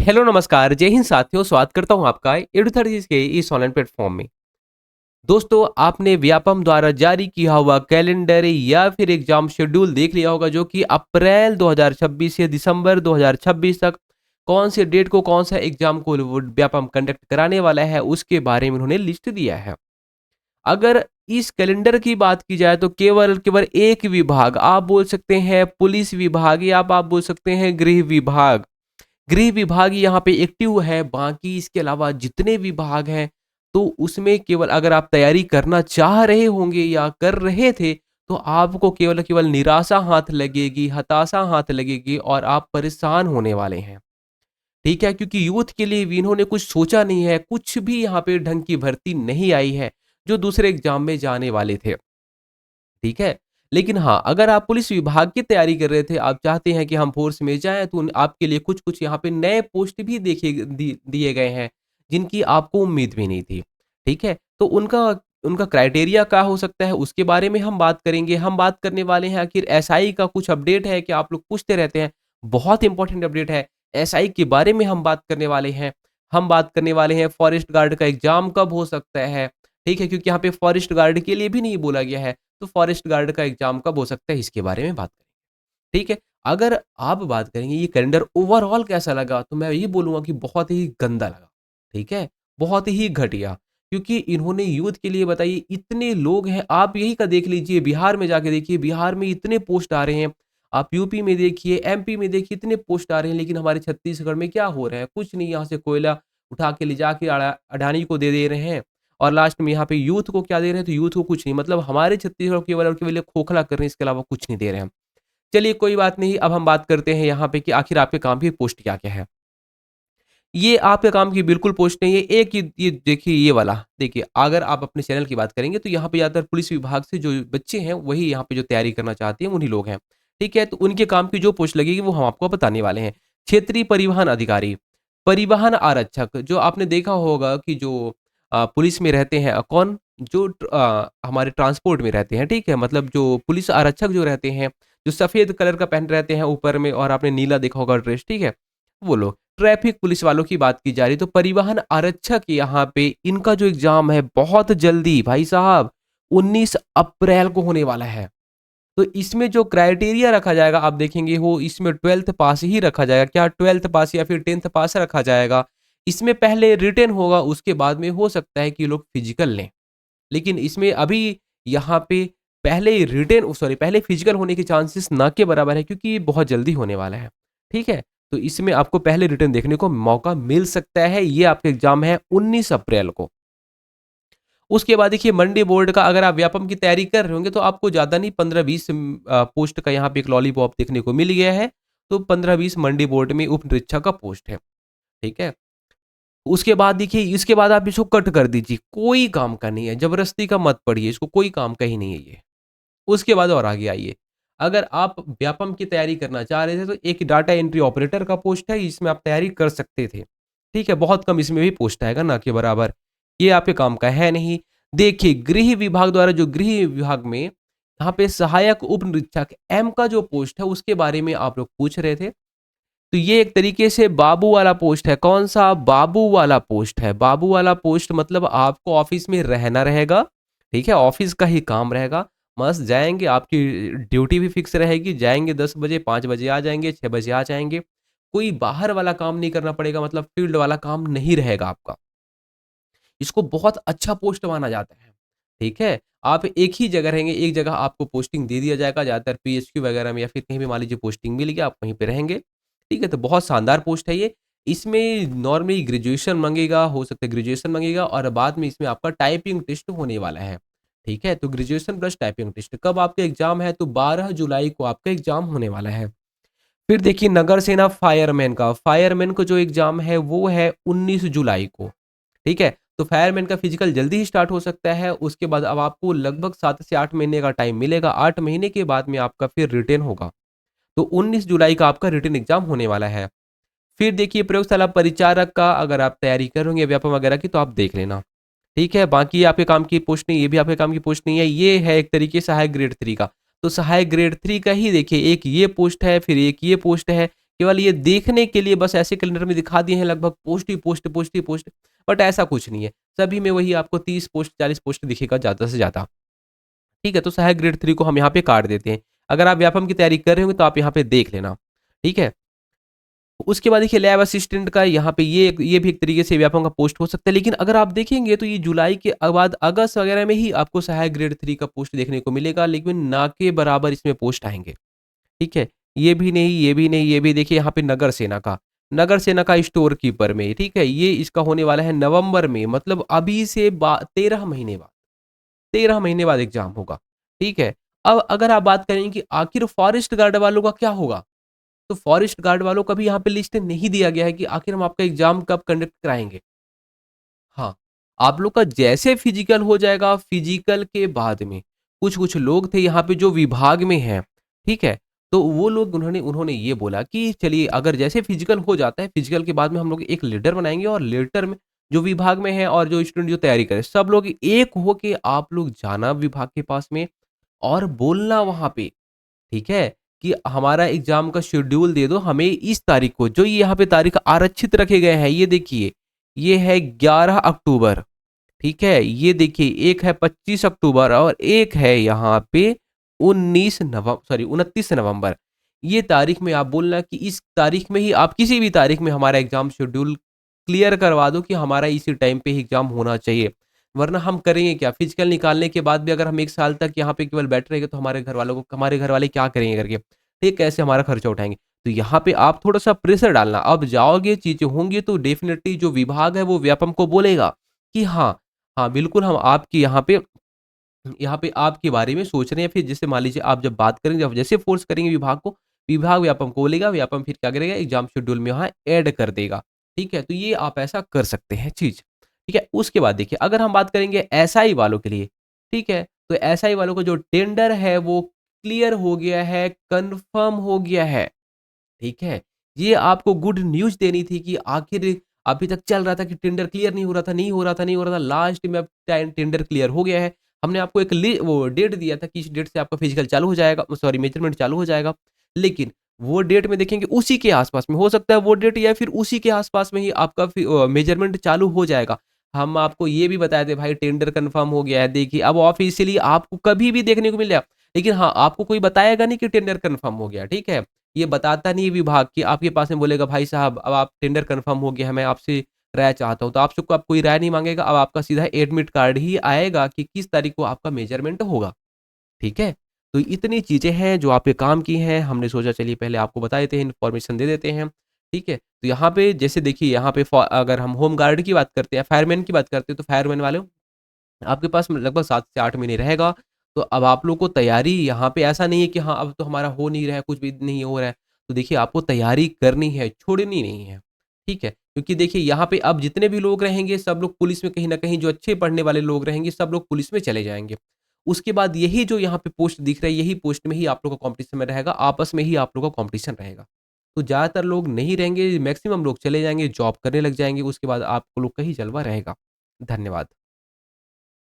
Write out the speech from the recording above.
Hello नमस्कार, जय हिंद साथियों, स्वागत करता हूँ आपका एडुथर्सिस के इस ऑनलाइन प्लेटफॉर्म में। दोस्तों, आपने व्यापम द्वारा जारी किया हुआ कैलेंडर या फिर एग्जाम शेड्यूल देख लिया होगा जो कि अप्रैल 2026 से दिसंबर 2026 तक कौन से डेट को कौन सा एग्जाम को वो व्यापम कंडक्ट कराने वाला है उसके बारे में उन्होंने लिस्ट दिया है। अगर इस कैलेंडर की बात की जाए तो केवल केवल एक विभाग आप बोल सकते हैं पुलिस विभाग या आप बोल सकते हैं गृह विभाग यहाँ पे एक्टिव है, बाकी इसके अलावा जितने विभाग हैं, तो उसमें केवल अगर आप तैयारी करना चाह रहे होंगे या कर रहे थे, तो आपको केवल केवल निराशा हाथ लगेगी, हताशा हाथ लगेगी और आप परेशान होने वाले हैं। ठीक है? क्योंकि यूथ के लिए भी इन्होंने कुछ सोचा नहीं है, कुछ भी यहाँ पे ढंग की भर्ती नहीं आई है, जो दूसरे एग्ज़ाम में जाने वाले थे। ठीक है? लेकिन हाँ, अगर आप पुलिस विभाग की तैयारी कर रहे थे, आप चाहते हैं कि हम फ़ोर्स में जाएँ, तो उन आपके लिए कुछ-कुछ यहाँ पे नए पोस्ट भी देखे दिए गए हैं, जिनकी आपको उम्मीद भी नहीं थी। ठीक है? तो उनका उनका क्राइटेरिया क्या हो सकता है, उसके बारे में हम बात करेंगे। हम बात करने वाले हैं आखिर एसआई का कुछ अपडेट है कि आप लोग पूछते रहते हैं, बहुत इंपॉर्टेंट अपडेट है। एसआई के बारे में हम बात करने वाले हैं। हम बात करने वाले हैं फॉरेस्ट गार्ड का एग्ज़ाम कब हो सकता है, ठीक है? क्योंकि यहाँ पे फॉरेस्ट गार्ड के लिए भी नहीं बोला गया है। तो फॉरेस्ट गार्ड का एग्ज़ाम कब हो सकता है इसके बारे में बात करेंगे। ठीक है? अगर आप बात करेंगे ये कैलेंडर ओवरऑल कैसा लगा तो मैं ये बोलूँगा कि बहुत ही गंदा लगा। ठीक है? बहुत ही घटिया क्योंकि इन्होंने यूथ के लिए बताइए इतने लोग हैं, आप यही का देख लीजिए बिहार में जाके देखिए, बिहार में इतने पोस्ट आ रहे हैं। आप यूपी में देखिए, एमपी में देखिए इतने पोस्ट आ रहे हैं लेकिन हमारे छत्तीसगढ़ में क्या हो रहा है? कुछ नहीं, यहाँ से कोयला उठा के ले जाके अडानी को दे दे रहे हैं और लास्ट में यहाँ पे यूथ को क्या दे रहे हैं, तो यूथ को कुछ नहीं, मतलब हमारे छत्तीसगढ़ को केवल और केवल ये खोखला कर रहे हैं, इसके अलावा कुछ नहीं दे रहे हैं। चलिए कोई बात नहीं, अब हम बात करते हैं यहाँ पे कि आखिर आपके काम की पोस्ट क्या-क्या है। ये आपके काम की बिल्कुल पोस्ट नहीं है, एक ये देखिए ये वाला, देखिए अगर आप अपने चैनल की बात करेंगे तो यहाँ पे ज़्यादातर पुलिस विभाग से जो बच्चे हैं, वही यहाँ पे जो तैयारी करना चाहते हैं, उन्हीं लोग हैं। ठीक है? तो उनके काम की जो पोस्ट लगेगी वो हम आपको बताने वाले हैं। क्षेत्रीय परिवहन अधिकारी, परिवहन आरक्षक, जो आपने देखा होगा कि जो पुलिस में रहते हैं कौन? जो हमारे ट्रांसपोर्ट में रहते हैं, ठीक है? मतलब जो पुलिस आरक्षक जो रहते हैं, जो सफ़ेद कलर का पहन रहते हैं ऊपर में और आपने नीला देखा होगा ड्रेस, ठीक है? वो लोग। ट्रैफिक पुलिस वालों की बात की जा रही है, तो परिवहन आरक्षक यहाँ पे इनका जो एग्ज़ाम है बहुत जल्दी भाई साहब 19 अप्रैल को होने वाला है। तो इसमें जो क्राइटेरिया रखा जाएगा आप देखेंगे वो इसमें 12th पास ही रखा जाएगा। क्या 12th पास या फिर 10th पास रखा जाएगा? इसमें पहले रिटन होगा, उसके बाद में हो सकता है कि ये लोग फिजिकल लें। लेकिन इसमें अभी यहाँ पे पहले फिजिकल होने के चांसेस ना के बराबर है क्योंकि ये बहुत जल्दी होने वाला है। ठीक है? तो इसमें आपको पहले रिटन देखने को मौका मिल सकता है। ये आपका एग्ज़ाम है 19 अप्रैल को। उसके बाद देखिए मंडी बोर्ड का अगर आप व्यापम की तैयारी कर रहे होंगे तो आपको ज़्यादा नहीं 15-20 पोस्ट का यहाँ पे एक लॉलीपॉप देखने को मिल गया है। तो 15-20 मंडी बोर्ड में उप निरीक्षक का पोस्ट है। ठीक है? उसके बाद देखिए इसके बाद आप इसको कट कर दीजिए, कोई काम का नहीं है, ज़बरदस्ती का मत पढ़िए इसको, कोई काम का ही नहीं है ये। उसके बाद और आगे आइए, अगर आप व्यापम की तैयारी करना चाह रहे थे तो एक डाटा एंट्री ऑपरेटर का पोस्ट है, इसमें आप तैयारी कर सकते थे। ठीक है? बहुत कम इसमें भी पोस्ट आएगा ना के बराबर, ये आपके काम का है नहीं। देखिए गृह विभाग द्वारा जो गृह विभाग में यहाँ पे सहायक उप निरीक्षक एम का जो पोस्ट है उसके बारे में आप लोग पूछ रहे थे। तो ये एक तरीके से बाबू वाला पोस्ट है। कौन-सा? बाबू वाला पोस्ट है। बाबू वाला पोस्ट मतलब आपको ऑफ़िस में रहना रहेगा, ठीक है? ऑफ़िस का ही काम रहेगा। मस्त जाएँगे, आपकी ड्यूटी भी फ़िक्स रहेगी, जाएँगे 10 बजे, 5 बजे आ जाएँगे, 6 बजे आ जाएँगे। कोई बाहर वाला काम नहीं करना पड़ेगा, मतलब फ़ील्ड वाला काम नहीं रहेगा आपका। इसको बहुत अच्छा पोस्ट माना जाता है, ठीक है? आप एक ही जगह रहेंगे, एक जगह आपको पोस्टिंग दे दिया जाएगा, ज़्यादातर पीएचक्यू वगैरह में या फिर कहीं भी मान लीजिए पोस्टिंग मिल गया, आप वहीं पे रहेंगे, ठीक है? तो बहुत शानदार पोस्ट है ये। इसमें नॉर्मली ग्रेजुएशन माँगेगा, हो सकता है ग्रेजुएशन माँगेगा और बाद में इसमें आपका टाइपिंग टेस्ट होने वाला है, ठीक है? तो ग्रेजुएशन प्लस टाइपिंग टेस्ट। कब आपका एग्ज़ाम है? तो 12 जुलाई को आपका एग्ज़ाम होने वाला है। फिर देखिए नगर सेना फायरमैन का, फायरमैन का जो एग्ज़ाम है वो है 19 जुलाई को, ठीक है? तो फायरमैन का फिजिकल जल्दी ही स्टार्ट हो सकता है, उसके बाद अब आपको लगभग 7 से 8 महीने का टाइम मिलेगा, 8 महीने के बाद में आपका फिर रिटेन होगा। तो 19 जुलाई का आपका रिटेन एग्ज़ाम होने वाला है। फिर देखिए प्रयोगशाला परिचारक का अगर आप तैयारी करोगे व्यापम वगैरह की तो आप देख लेना, ठीक है? बाकी आपके काम की पोस्ट नहीं, ये भी आपके काम की पोस्ट नहीं है, ये है एक तरीके से सहायक ग्रेड 3 का। तो सहायक ग्रेड 3 का ही देखिए एक ये पोस्ट है, फिर एक ये पोस्ट है, केवल ये देखने के लिए बस ऐसे कैलेंडर में दिखा दिए हैं लगभग post he post, post he post, but ऐसा कुछ नहीं है। सभी में वही आपको 30 पोस्ट, 40 पोस्ट दिखेगा ज़्यादा से ज़्यादा। ठीक है? तो सहायक ग्रेड 3 को हम यहाँ पे काट देते हैं। अगर आप व्यापम की तैयारी कर रहे होंगे तो आप यहाँ पे देख लेना। ठीक है? उसके बाद देखिए लैब असिस्टेंट का यहाँ पे ये भी एक तरीके से व्यापम का पोस्ट हो सकता है, लेकिन अगर आप देखेंगे तो ये जुलाई के बाद अगस्त वगैरह में ही आपको सहायक ग्रेड 3 का पोस्ट देखने को मिलेगा, लेकिन ना के बराबर इसमें पोस्ट आएँगे। ठीक है? ये भी नहीं, ये भी नहीं, ये भी देखिए यहाँ पे नगर सेना का। नगर सेना का स्टोर कीपर में, ठीक है? ये इसका होने वाला है नवंबर में, मतलब अभी से 13 महीने बाद। 13 महीने बाद एग्ज़ाम होगा, ठीक है? अब अगर आप बात करें कि आखिर फॉरेस्ट गार्ड वालों का क्या होगा? तो फॉरेस्ट गार्ड वालों का भी यहाँ पे लिस्ट नहीं दिया गया है कि आखिर हम आपका एग्ज़ाम कब कंडक्ट कराएँगे। हाँ, आप लोग का जैसे फिजिकल हो जाएगा, फिजिकल के बाद में कुछ-कुछ लोग थे यहाँ पे जो विभाग में हैं, ठीक है? तो वो लोग उन्होंने उन्होंने ये बोला कि चलिए अगर जैसे फिजिकल हो जाता है, फिजिकल के बाद में हम लोग एक लीडर बनाएँगे और लीडर में जो विभाग में है और जो स्टूडेंट जो तैयारी करे, सब लोग एक होके आप लोग जाना विभाग के पास में और बोलना वहाँ पे ठीक है? कि हमारा एग्ज़ाम का शेड्यूल दे दो हमें इस तारीख को, जो ये यहाँ पे तारीख आरक्षित रखे गए हैं, ये देखिए, ये है 11 अक्टूबर, ठीक है? ये देखिए, एक है 25 अक्टूबर और एक है यहाँ पे 29 नवंबर। ये तारीख में आप बोलना कि इस तारीख में ही आप किसी भी तारीख में हमारा एग्ज़ाम शेड्यूल क्लियर करवा दो कि हमारा इसी टाइम पे ही एग्ज़ाम होना चाहिए। वरना हम करेंगे क्या? फिजिकल निकालने के बाद भी अगर हम 1 साल तक यहाँ पे केवल बैठे रहेंगे तो हमारे घरवाले क्या करेंगे करके? ठीक कैसे हमारा खर्चा उठाएँगे? तो यहाँ पे आप थोड़ा-सा प्रेशर डालना। अब जाओगे, चीज़ें होंगी तो डेफ़िनिटली जो विभाग है वो व्यापम को बोलेगा कि हाँ, हाँ, बिल्कुल हम आपकी यहाँ पे आपके बारे में सोच रहे हैं। फिर जैसे मान लीजिए आप जब बात करेंगे, आप जैसे फ़ोर्स करेंगे विभाग को, विभाग व्यापम को बोलेगा, व्यापम फिर क्या करेगा एग्ज़ाम शेड्यूल में वहाँ ऐड कर देगा। ठीक है? तो ये आप ऐसा कर सकते हैं चीज़। ठीक है? उसके बाद देखिए अगर हम बात करेंगे एसआई वालों के लिए, ठीक है? तो एसआई वालों का जो टेंडर है वो क्लियर हो गया है, कन्फर्म हो गया है। ठीक है? ये आपको गुड न्यूज़ देनी थी कि आखिर अभी तक चल रहा था कि टेंडर क्लियर नहीं हो रहा था, नहीं हो रहा था, नहीं हो रहा था। लास्ट में अब टेंडर क्लियर हो गया है। हमने आपको एक वो डेट दिया था कि इस डेट से आपका फिजिकल चालू हो जाएगा, सॉरी मेजरमेंट चालू हो जाएगा। लेकिन वो डेट में देखेंगे उसी के आस-पास में हो सकता है वो डेट या फिर उसी के आस-पास में ही आपका मेजरमेंट चालू हो जाएगा। हम आपको ये भी बताए थे भाई टेंडर कन्फर्म हो गया है। देखिए अब ऑफ़िशियली आपको कभी भी देखने को मिल जाएगा। लेकिन हाँ, आपको कोई बताएगा नहीं कि टेंडर कन्फर्म हो गया, ठीक है? ये बताता नहीं है विभाग कि आपके पास में बोलेगा भाई साहब अब आप टेंडर कन्फर्म हो गया है, मैं आपसे राय चाहता हूँ। तो आपसे को अब कोई राय नहीं माँगेगा, अब आपका सीधा एडमिट कार्ड ही आएगा कि किस तारीख को आपका मेजरमेंट होगा, ठीक है? तो इतनी चीज़ें हैं जो आप पे काम की हैं, हमने सोचा चलिए पहले आपको बता देते हैं, इन्फॉर्मेशन दे देते हैं, ठीक है? तो यहाँ पे जैसे देखिए यहाँ पे अगर हम होम गार्ड की बात करते हैं, फायरमैन की बात करते हैं, तो फायरमैन वालों आपके पास में लगभग 7 से 8 महीने रहेगा, तो अब आप लोग को तैयारी यहाँ पे ऐसा नहीं है कि हाँ, अब तो हमारा हो नहीं रहा है, कुछ भी नहीं हो रहा है। तो देखिए आपको तैयारी करनी है, छोड़नी नहीं है, ठीक है? क्योंकि देखिए यहाँ पे अब जितने भी लोग रहेंगे, सब लोग पुलिस में कहीं न कहीं जो अच्छे पढ़ने वाले लोग रहेंगे, सब लोग पुलिस में चले जाएँगे। उसके बाद यही जो यहाँ पे पोस्ट दिख रहा है, यही पोस्ट में ही आप लोग का कॉम्पिटिशन में रहेगा, आपस में ही आप लोग का कॉम्पिटिशन रहेगा। तो ज़्यादातर लोग नहीं रहेंगे, मैक्सिमम लोग चले जाएँगे, जॉब करने लग जाएँगे, उसके बाद आप लोग का ही जलवा रहेगा। धन्यवाद।